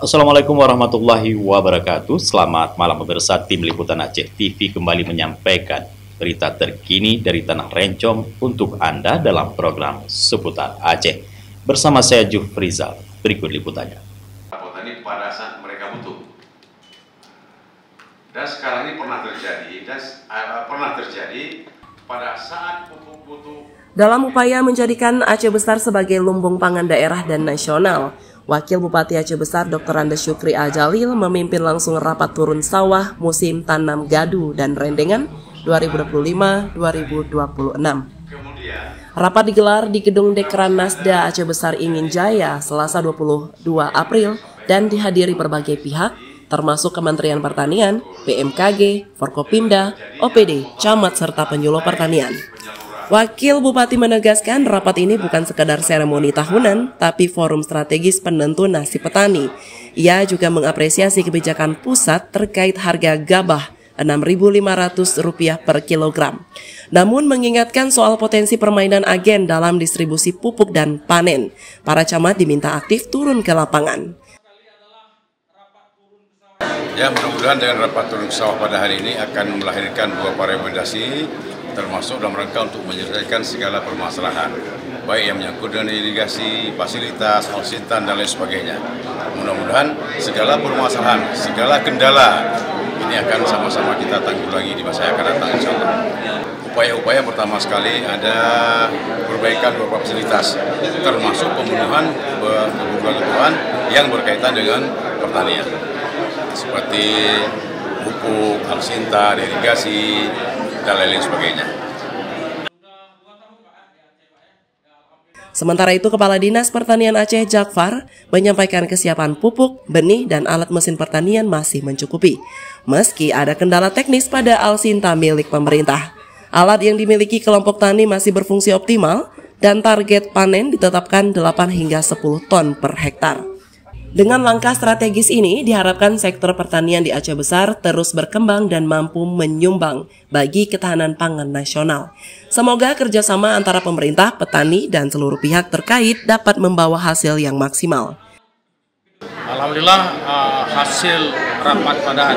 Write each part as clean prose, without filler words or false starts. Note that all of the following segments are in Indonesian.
Assalamualaikum warahmatullahi wabarakatuh. Selamat malam pemirsa. Tim Liputan Aceh TV kembali menyampaikan berita terkini dari Tanah Rencong untuk Anda dalam program Seputar Aceh. Bersama saya Jufrizal. Berikut liputannya. Petani pada saat mereka butuh. Dan sekarang ini pernah terjadi pada saat pupuk butuh. Dalam upaya menjadikan Aceh Besar sebagai lumbung pangan daerah dan nasional, Wakil Bupati Aceh Besar Dr. Andes Syukri Al-Jalil memimpin langsung rapat turun sawah musim tanam gadu dan rendengan 2025-2026. Rapat digelar di Gedung Dekran Nasda Aceh Besar Ingin Jaya Selasa 22 April dan dihadiri berbagai pihak, termasuk Kementerian Pertanian, BMKG, Forkopimda, OPD, Camat, serta penyuluh pertanian. Wakil Bupati menegaskan rapat ini bukan sekadar seremoni tahunan, tapi forum strategis penentu nasib petani. Ia juga mengapresiasi kebijakan pusat terkait harga gabah Rp6.500 per kilogram. Namun mengingatkan soal potensi permainan agen dalam distribusi pupuk dan panen. Para camat diminta aktif turun ke lapangan. Ya, mudah-mudahan dengan rapat turun sawah pada hari ini akan melahirkan beberapa rekomendasi, termasuk dalam rangka untuk menyelesaikan segala permasalahan, baik yang menyangkut dengan irigasi, fasilitas, alsintan, dan lain sebagainya. Mudah-mudahan segala permasalahan, segala kendala ini akan sama-sama kita tanggulangi di masa yang akan datang, insya Allah. Upaya-upaya pertama sekali ada perbaikan beberapa fasilitas, termasuk pemenuhan kebutuhan yang berkaitan dengan pertanian, seperti pupuk, alsintan, irigasi, dan lain sebagainya. Sementara itu, Kepala Dinas Pertanian Aceh Jakfar menyampaikan kesiapan pupuk, benih, dan alat mesin pertanian masih mencukupi. Meski ada kendala teknis pada alsinta milik pemerintah, alat yang dimiliki kelompok tani masih berfungsi optimal dan target panen ditetapkan 8 hingga 10 ton per hektar. Dengan langkah strategis ini, diharapkan sektor pertanian di Aceh Besar terus berkembang dan mampu menyumbang bagi ketahanan pangan nasional. Semoga kerjasama antara pemerintah, petani, dan seluruh pihak terkait dapat membawa hasil yang maksimal. Alhamdulillah hasil rapat pada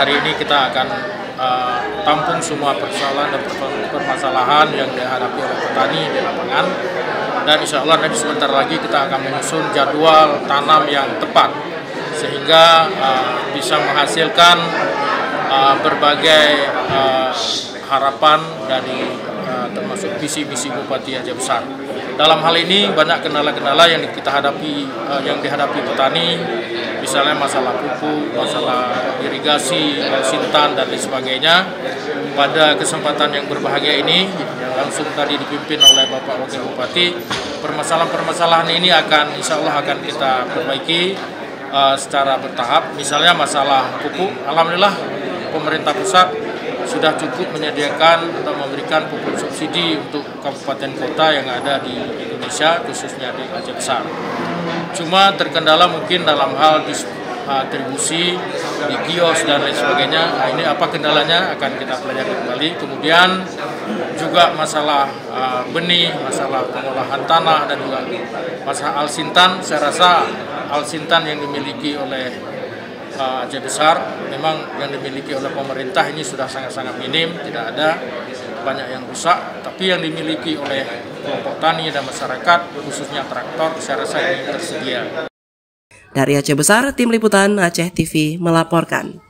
hari ini kita akan tampung semua persoalan dan permasalahan yang dihadapi oleh petani di lapangan. Dan insya Allah nanti sebentar lagi kita akan menyusun jadwal tanam yang tepat sehingga bisa menghasilkan berbagai harapan dari termasuk visi-misi Bupati Aceh Besar. Dalam hal ini banyak kendala-kendala yang kita hadapi, yang dihadapi petani, misalnya masalah pupuk, masalah irigasi, alsintan, dan lain sebagainya. Pada kesempatan yang berbahagia ini, yang langsung tadi dipimpin oleh Bapak Wakil Bupati, permasalahan-permasalahan ini insya Allah akan kita perbaiki secara bertahap. Misalnya masalah pupuk, alhamdulillah pemerintah pusat sudah cukup menyediakan atau memberikan pupuk subsidi untuk kabupaten kota yang ada di Indonesia, khususnya di Aceh Besar. Cuma terkendala mungkin dalam hal distribusi di kios dan lain sebagainya. Nah, ini apa kendalanya akan kita pelajari kembali. Kemudian juga masalah benih, masalah pengolahan tanah, dan juga masalah alsintan. Saya rasa alsintan yang dimiliki oleh Aceh Besar memang yang dimiliki oleh pemerintah ini sudah sangat-sangat minim, tidak ada, banyak yang rusak, tapi yang dimiliki oleh kelompok tani dan masyarakat, khususnya traktor, saya rasa ini tersedia. Dari Aceh Besar, Tim Liputan Aceh TV melaporkan.